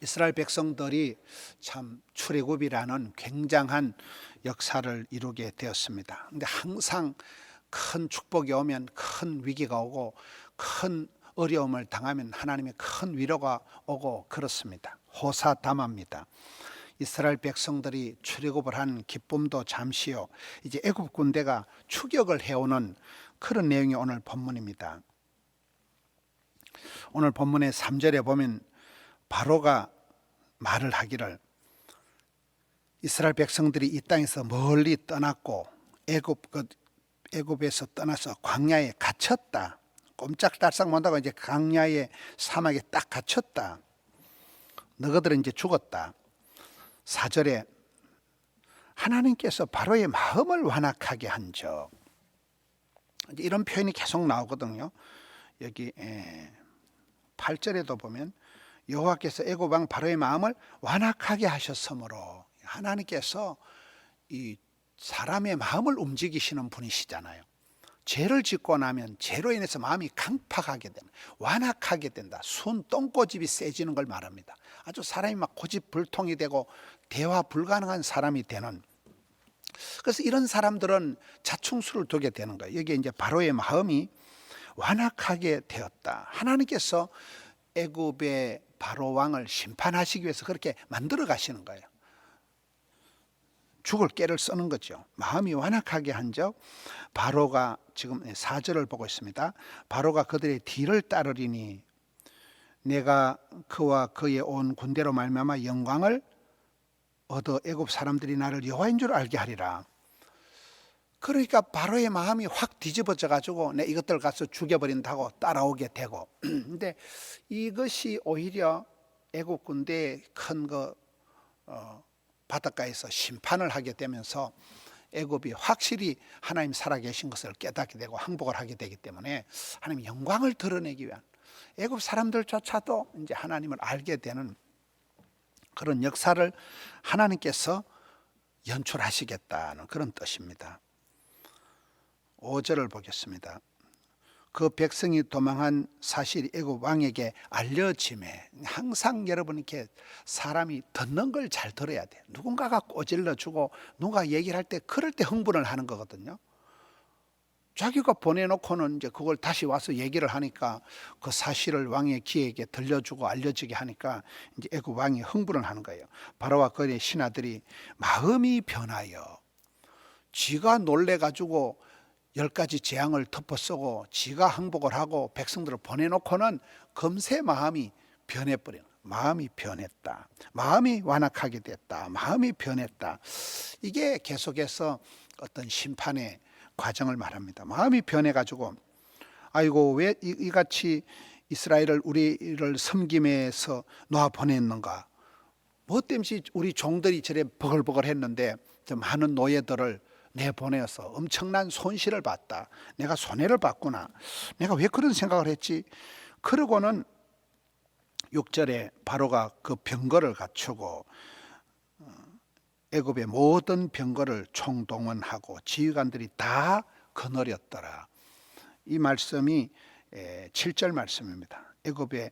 이스라엘 백성들이 참 출애굽이라는 굉장한 역사를 이루게 되었습니다. 근데 항상 큰 축복이 오면 큰 위기가 오고 큰 어려움을 당하면 하나님의 큰 위로가 오고 그렇습니다. 호사다마입니다. 이스라엘 백성들이 출애굽을 한 기쁨도 잠시요, 이제 애굽 군대가 추격을 해오는 그런 내용이 오늘 본문입니다. 오늘 본문의 3절에 보면 바로가 말을 하기를, 이스라엘 백성들이 이 땅에서 멀리 떠났고 애굽에서 떠나서 광야에 갇혔다. 꼼짝달싹 못하고 이제 광야의 사막에 딱 갇혔다. 너희들은 이제 죽었다. 4절에 하나님께서 바로의 마음을 완악하게 한적, 이런 표현이 계속 나오거든요. 여기 8절에도 보면 여호와께서 애굽 왕 바로의 마음을 완악하게 하셨으므로, 하나님께서 이 사람의 마음을 움직이시는 분이시잖아요. 죄를 짓고 나면 죄로 인해서 마음이 강팍하게 된다, 완악하게 된다, 순 똥꼬집이 세지는 걸 말합니다. 아주 사람이 막 고집불통이 되고 대화 불가능한 사람이 되는, 그래서 이런 사람들은 자충수를 두게 되는 거예요. 여기에 이제 바로의 마음이 완악하게 되었다. 하나님께서 애굽의 바로 왕을 심판하시기 위해서 그렇게 만들어 가시는 거예요. 죽을 깨를 쓰는 거죠. 마음이 완악하게 한적 바로가, 지금 4절을 보고 있습니다. 바로가 그들의 뒤를 따르리니 내가 그와 그의 온 군대로 말미암아 영광을 얻어 애굽 사람들이 나를 여호와인 줄 알게 하리라. 그러니까 바로의 마음이 확 뒤집어져 가지고 내 이것들 가서 죽여버린다고 따라오게 되고, 근데 이것이 오히려 애굽 군대의 큰 바닷가에서 심판을 하게 되면서 애굽이 확실히 하나님 살아계신 것을 깨닫게 되고 항복을 하게 되기 때문에 하나님 영광을 드러내기 위한, 애굽 사람들조차도 이제 하나님을 알게 되는 그런 역사를 하나님께서 연출하시겠다는 그런 뜻입니다. 5절을 보겠습니다. 그 백성이 도망한 사실이 애굽 왕에게 알려짐에, 항상 여러분 이렇게 사람이 듣는 걸 잘 들어야 돼요. 누군가가 꼬질러 주고 누가 얘기를 할 때 그럴 때 흥분을 하는 거거든요. 자기가 보내놓고는 이제 그걸 다시 와서 얘기를 하니까 그 사실을 왕의 귀에게 들려주고 알려지게 하니까 이제 애굽 왕이 흥분을 하는 거예요. 바로와 그의 신하들이 마음이 변하여, 지가 놀래가지고 10가지 재앙을 덮어쓰고 지가 항복을 하고 백성들을 보내놓고는 금세 마음이 변해버린, 마음이 변했다, 마음이 완악하게 됐다, 마음이 변했다. 이게 계속해서 어떤 심판의 과정을 말합니다. 마음이 변해가지고, 아이고 왜 이같이 이스라엘을 우리를 섬김에서 놓아 보냈는가, 뭐 때문에 우리 종들이 저래 버글버글 했는데 저 많은 노예들을 내보내서 엄청난 손실을 봤다, 내가 손해를 봤구나, 내가 왜 그런 생각을 했지. 그러고는 6절에 바로가 그 병거를 갖추고 애굽의 모든 병거를 총동원하고 지휘관들이 다 거느렸더라. 이 말씀이 7절 말씀입니다. 애굽의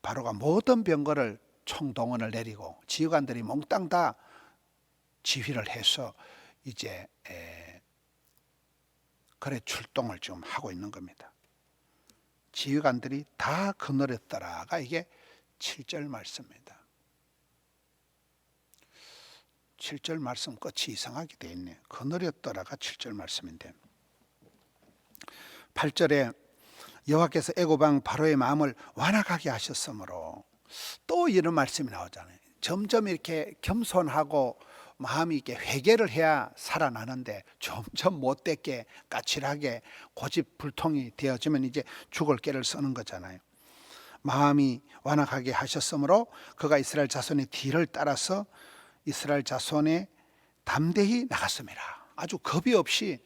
바로가 모든 병거를 총동원을 내리고 지휘관들이 몽땅 다 지휘를 해서 이제 그래 출동을 좀 하고 있는 겁니다. 지휘관들이 다 거느렸더라가 이게 7절 말씀입니다. 7절 말씀 끝이 이상하게 돼 있네. 거느렸더라가 7절 말씀인데, 8절에 여호와께서 애굽 왕 바로의 마음을 완악하게 하셨으므로, 또 이런 말씀이 나오잖아요. 점점 이렇게 겸손하고 마음이 이렇게 회개를 해야 살아나는데 점점 못되게 까칠하게 고집불통이 되어지면 이제 죽을 깨를 쓰는 거잖아요. 마음이 완악하게 하셨으므로 그가 이스라엘 자손의 뒤를 따라서 이스라엘 자손에 담대히 나갔습니다. 아주 겁이 없이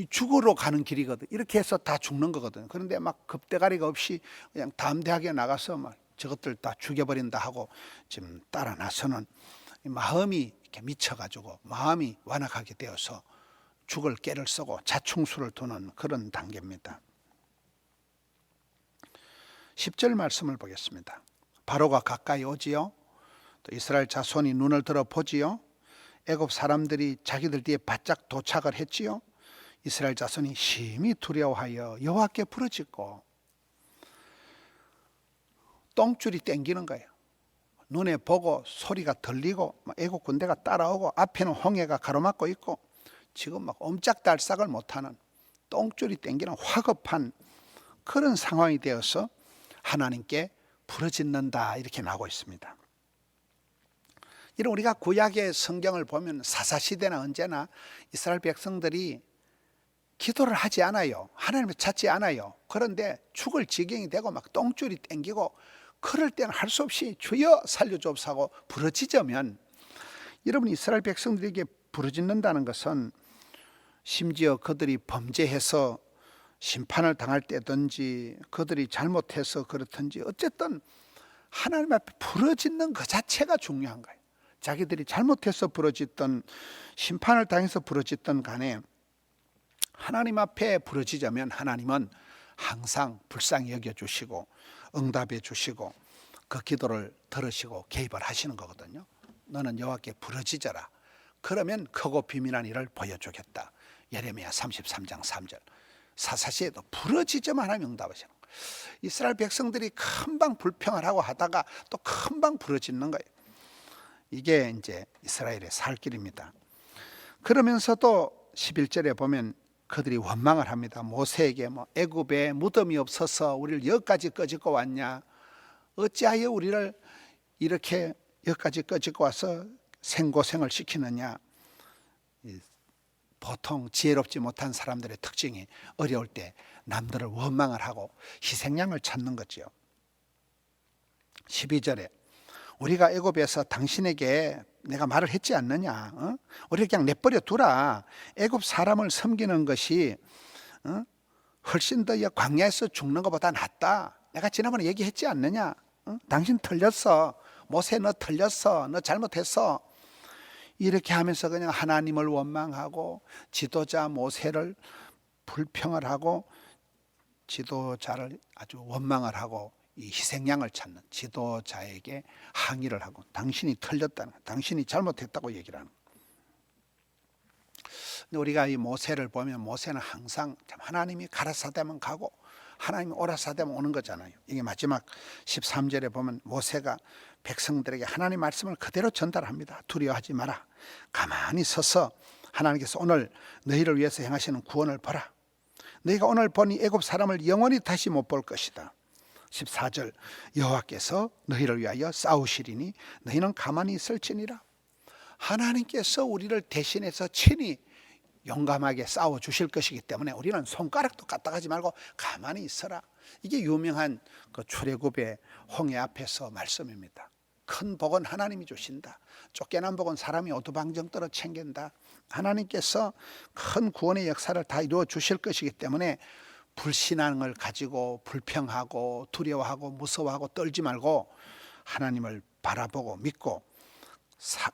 죽으러 가는 길이거든. 이렇게 해서 다 죽는 거거든. 그런데 막 겁대가리가 없이 그냥 담대하게 나가서 막 저것들 다 죽여버린다 하고 지금 따라 나서는, 마음이 이렇게 미쳐가지고 마음이 완악하게 되어서 죽을 깨를 쓰고 자충수를 두는 그런 단계입니다. 10절 말씀을 보겠습니다. 바로가 가까이 오지요. 또 이스라엘 자손이 눈을 들어 보지요. 애굽 사람들이 자기들 뒤에 바짝 도착을 했지요. 이스라엘 자손이 심히 두려워하여 여호와께 부르짖고 똥줄이 땡기는 거예요. 눈에 보고 소리가 들리고 애국 군대가 따라오고 앞에는 홍해가 가로막고 있고 지금 막 옴짝달싹을 못하는 똥줄이 땡기는 화급한 그런 상황이 되어서 하나님께 부르짖는다 이렇게 나오고 있습니다. 이런 우리가 구약의 성경을 보면 사사시대나 언제나 이스라엘 백성들이 기도를 하지 않아요. 하나님을 찾지 않아요. 그런데 죽을 지경이 되고 막 똥줄이 땡기고 그럴 때는 할 수 없이 주여 살려주옵소서 부르짖으면, 여러분 이스라엘 백성들에게 부르짖는다는 것은 심지어 그들이 범죄해서 심판을 당할 때든지 그들이 잘못해서 그렇든지 어쨌든 하나님 앞에 부르짖는 그 자체가 중요한 거예요. 자기들이 잘못해서 부르짖던 심판을 당해서 부르짖던 간에 하나님 앞에 부르짖으면 하나님은 항상 불쌍히 여겨주시고 응답해 주시고 그 기도를 들으시고 개입을 하시는 거거든요. 너는 여호와께 부르짖어라. 그러면 크고 비밀한 일을 보여주겠다. 예레미야 33장 3절. 사사시에도 부르짖으면 하나님 응답하시는 거예요. 이스라엘 백성들이 금방 불평을 하고 하다가 또 금방 부르짖는 거예요. 이게 이제 이스라엘의 살 길입니다. 그러면서도 11절에 보면 그들이 원망을 합니다. 모세에게 애굽에 무덤이 없어서 우리를 여기까지 끄집고 왔냐, 어찌하여 우리를 이렇게 여기까지 끄집고 와서 생고생을 시키느냐. 보통 지혜롭지 못한 사람들의 특징이 어려울 때 남들을 원망을 하고 희생양을 찾는 거죠. 12절에 우리가 애굽에서 당신에게 내가 말을 했지 않느냐, 우리를 그냥 내버려 두라. 애굽 사람을 섬기는 것이 훨씬 더 광야에서 죽는 것보다 낫다. 내가 지난번에 얘기했지 않느냐. 당신 틀렸어. 모세 너 틀렸어. 너 잘못했어. 이렇게 하면서 그냥 하나님을 원망하고 지도자 모세를 불평을 하고 지도자를 아주 원망을 하고 이 희생양을 찾는 지도자에게 항의를 하고 당신이 틀렸다는, 당신이 잘못했다고 얘기를 하는. 근데 우리가 이 모세를 보면 모세는 항상 하나님이 가라사대면 가고 하나님이 오라사대면 오는 거잖아요. 이게 마지막 13절에 보면 모세가 백성들에게 하나님 말씀을 그대로 전달합니다. 두려워하지 마라. 가만히 서서 하나님께서 오늘 너희를 위해서 행하시는 구원을 보라. 너희가 오늘 보니 애굽 사람을 영원히 다시 못 볼 것이다. 14절 여호와께서 너희를 위하여 싸우시리니 너희는 가만히 있을지니라. 하나님께서 우리를 대신해서 친히 용감하게 싸워 주실 것이기 때문에 우리는 손가락도 까딱하지 말고 가만히 있어라. 이게 유명한 그 출애굽의 홍해 앞에서 말씀입니다. 큰 복은 하나님이 주신다. 쫓겨난 복은 사람이 오두방정 떨어 챙긴다. 하나님께서 큰 구원의 역사를 다 이루어 주실 것이기 때문에 불신앙을 가지고 불평하고 두려워하고 무서워하고 떨지 말고 하나님을 바라보고 믿고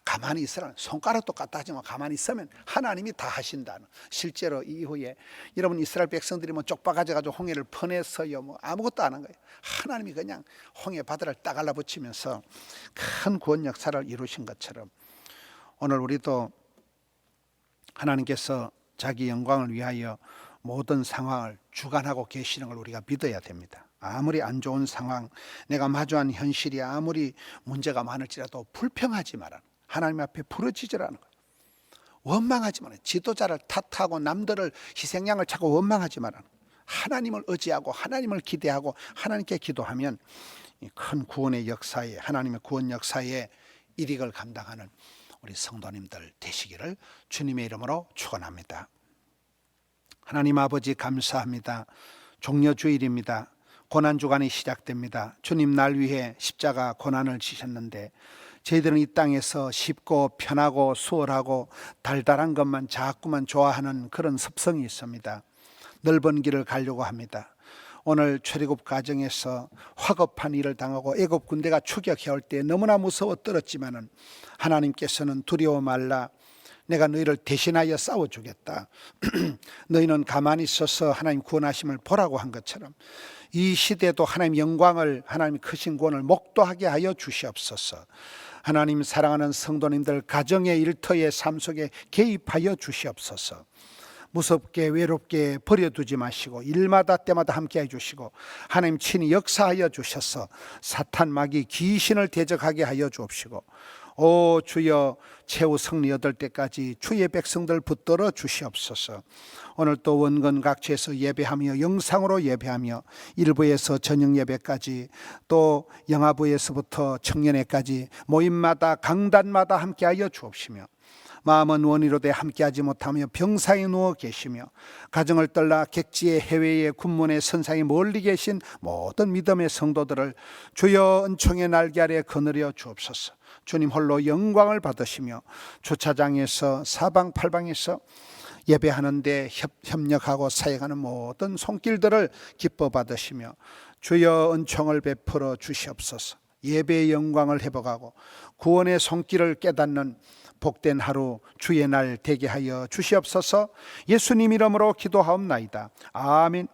가만히 있으라는, 손가락도 갖다 하지 마. 가만히 있으면 하나님이 다 하신다는. 실제로 이후에 여러분 이스라엘 백성들이 쪽박아져 가지고 홍해를 퍼냈어요. 아무것도 안 한 거예요. 하나님이 그냥 홍해 바다를 딱 알라붙이면서 큰 구원 역사를 이루신 것처럼 오늘 우리도 하나님께서 자기 영광을 위하여 모든 상황을 주관하고 계시는 걸 우리가 믿어야 됩니다. 아무리 안 좋은 상황, 내가 마주한 현실이 아무리 문제가 많을지라도 불평하지 마라. 하나님 앞에 부르짖으라는 거예요. 원망하지 마라. 지도자를 탓하고 남들을 희생양을 찾고 원망하지 마라. 하나님을 의지하고 하나님을 기대하고 하나님께 기도하면 큰 구원의 역사에, 하나님의 구원 역사에 일익을 감당하는 우리 성도님들 되시기를 주님의 이름으로 축원합니다. 하나님 아버지 감사합니다. 종려주일입니다. 고난주간이 시작됩니다. 주님 날 위해 십자가 고난을 지셨는데 저희들은 이 땅에서 쉽고 편하고 수월하고 달달한 것만 자꾸만 좋아하는 그런 습성이 있습니다. 넓은 길을 가려고 합니다. 오늘 출애굽 과정에서 화급한 일을 당하고 애굽 군대가 추격해올 때 너무나 무서워 떨었지만은 하나님께서는 두려워 말라. 내가 너희를 대신하여 싸워주겠다. 너희는 가만히 있어서 하나님 구원하심을 보라고 한 것처럼 이 시대도 하나님 영광을, 하나님 크신 구원을 목도하게 하여 주시옵소서. 하나님 사랑하는 성도님들 가정의 일터의 삶 속에 개입하여 주시옵소서. 무섭게 외롭게 버려두지 마시고 일마다 때마다 함께 해주시고 하나님 친히 역사하여 주셔서 사탄 마귀 귀신을 대적하게 하여 주옵시고, 오 주여 최후 승리 얻을 때까지 주의 백성들 붙들어 주시옵소서. 오늘 또 원건 각지에서 예배하며 영상으로 예배하며 일부에서 저녁 예배까지 또 영화부에서부터 청년회까지 모임마다 강단마다 함께하여 주옵시며, 마음은 원이로되 함께하지 못하며 병상에 누워 계시며 가정을 떠나 객지의 해외의 군문의 선상에 멀리 계신 모든 믿음의 성도들을 주여 은총의 날개 아래 거느려 주옵소서. 주님 홀로 영광을 받으시며 주차장에서 사방팔방에서 예배하는데 협력하고 사역하는 모든 손길들을 기뻐 받으시며 주여 은총을 베풀어 주시옵소서. 예배의 영광을 회복하고 구원의 손길을 깨닫는 복된 하루 주의 날 되게 하여 주시옵소서. 예수님 이름으로 기도하옵나이다. 아멘.